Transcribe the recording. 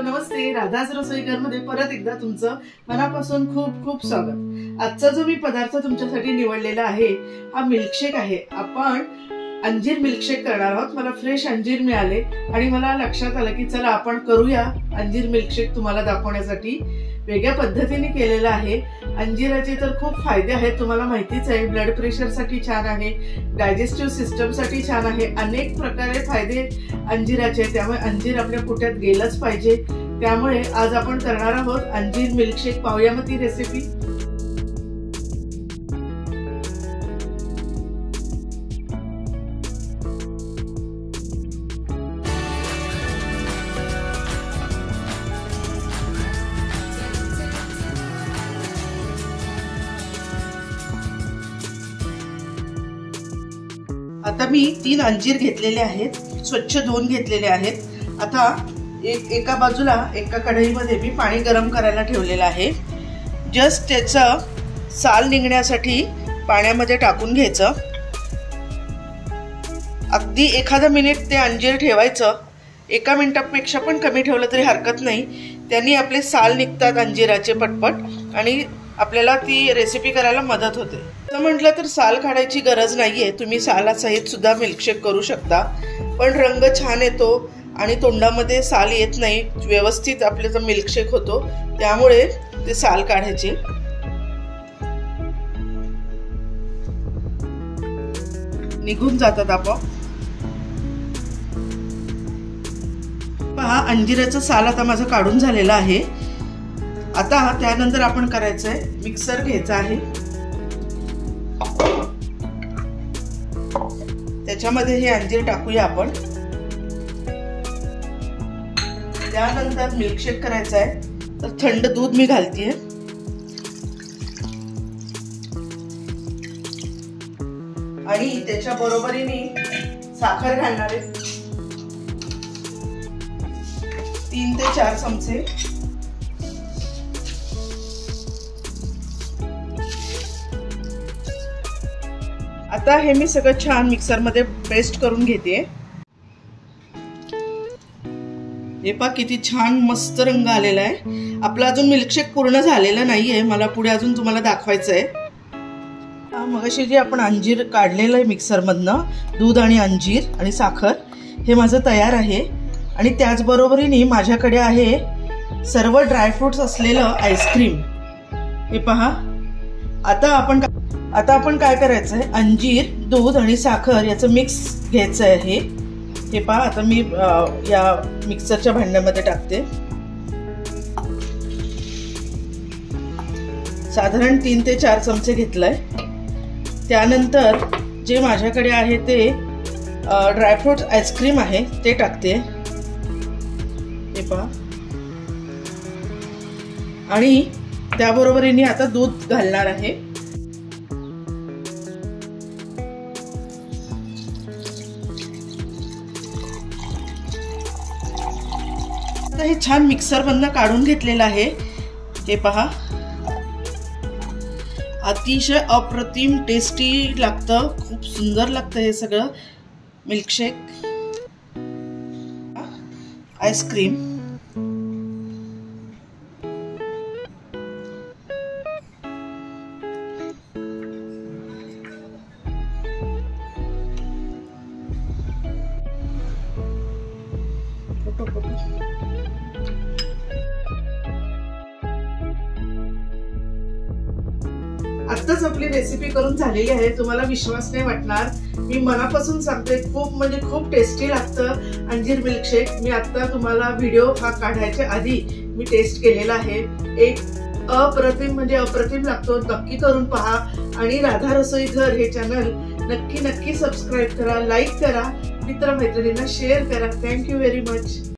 Hello नमस्ते, राधाच रसोईघर मध्ये परत एकदा तुमचं मनापासून खूप खूप स्वागत। आजचा जो मी पदार्थ तुमच्यासाठी निवडलेला आहे हा मिल्कशेक आहे। आपण अंजीर मिल्कशेक करणार आहोत। मला फ्रेश अंजीर मिळाले आणि मला लक्षात आलं की चला आपण करूया अंजीर मिल्कशेक तुम्हाला दाखवण्यासाठी। वेगळ्या पद्धतीने केलेला आहे। अंजिराचे तर खूप फायदे आहेत, तुम्हाला माहितीच आहे। ब्लड प्रेशर साठी छान आहे, डायजेस्टिव्ह सिस्टम साठी छान आहे, अनेक प्रकारे फायदे अंजिराचे। त्यामुळे अंजीर आपल्या पोटात गेलंच पाहिजे। त्यामुळे आज आपण करणार आहोत अंजीर मिल्कशेक। पाहूया मग ती रेसिपी। आता मी 3 अंजीर घेतलेले आहेत, स्वच्छ धुवून घेतलेले आहेत। आता एका बाजूला एका कढईमध्ये मी पाणी गरम करायला ठेवलेलं आहे। जस्ट त्याचं साल निघण्यासाठी पाण्यामध्ये टाकून घ्यायचं। अगदी एखादा मिनिट ते अंजीर ठेवायचं। 1 मिनिटापेक्षा पण कमी ठेवलं तरी हरकत नाही, त्यांनी आपले साल निघतात अंजिराचे पटपट आणि आपल्याला ती रेसिपी करायला मदत होते। असं म्हटलं तर साल काढायची गरज नाहीये, तुम्ही सालासहित सुद्धा मिल्कशेक करू शकता, पण रंग छान येतो आणि तोंडामध्ये साल येत नाही, व्यवस्थित आपल्याचा मिल्कशेक होतो। त्यामुळे ते साल काढायचे। निघून जातात आपोआप। पहा, अंजिराचं साल आता माझं काढून झालेलं आहे। आता त्यानंतर आपण करायचंय, मिक्सर घ्यायचा आहे। त्याच्यामध्ये हे अंजीर टाकूया आपण। त्यानंतर मिल्कशेक करायचा आहे, तर थंड दूध मी घालतेय आणि त्याच्या बरोबरीने साखर घालणार आहे 3 ते 4 चमचे। आता हे मी सगळं छान मिक्सर मध्ये पेस्ट करून घेते। हे पहा किती छान मस्त रंग आलेला आहे। आपला अजून मिल्कशेक पूर्ण झालेला नाहीये, मला पुढे अजून तुम्हाला दाखवायचं आहे। मगाशी जे आपण अंजीर काढलेलं आहे मिक्सर मधनं, दूध आणि अंजीर आणि साखर, हे माझं तयार आहे। आणि त्याचबरोबरीने माझ्याकडे आहे सर्व ड्रायफ्रुट्स असलेलं आईस्क्रीम। हे पहा, आता आपण काय करायचंय, अंजीर, दूध आणि साखर याचं मिक्स घ्यायचं आहे। हे पहा, आता मी या मिक्सरच्या भांड्यामध्ये टाकते। साधारण 3 ते 4 चमचे घेतलाय। त्यानंतर जे माझ्याकडे आहे ते ड्रायफ्रूट आईस्क्रीम आहे ते टाकते। हे पहा, आणि त्याबरोबरीने आता दूध घालणार आहे। हे छान मिक्सर मधनं काढून घेतलेलं आहे। हे पहा, अतिशय अप्रतिम टेस्टी लागतं, खूप सुंदर लागतं हे सगळं मिल्कशेक। आईस्क्रीम, आत्ताच आपली रेसिपी करून झालेली आहे। तुम्हाला विश्वास नाही वाटणार, मी मनापासून सांगते, खूप म्हणजे खूप टेस्टी लागतं अंजीर मिल्कशेक। मी आता तुम्हाला व्हिडिओ हा काढायच्या आधी मी टेस्ट केलेला आहे, एक अप्रतिम म्हणजे अप्रतिम लागतो। नक्की करून पहा आणि राधा रसोई घर हे चॅनल नक्की सबस्क्राईब करा, लाईक करा, मित्र मैत्रिणींना शेअर करा। Thank you very much.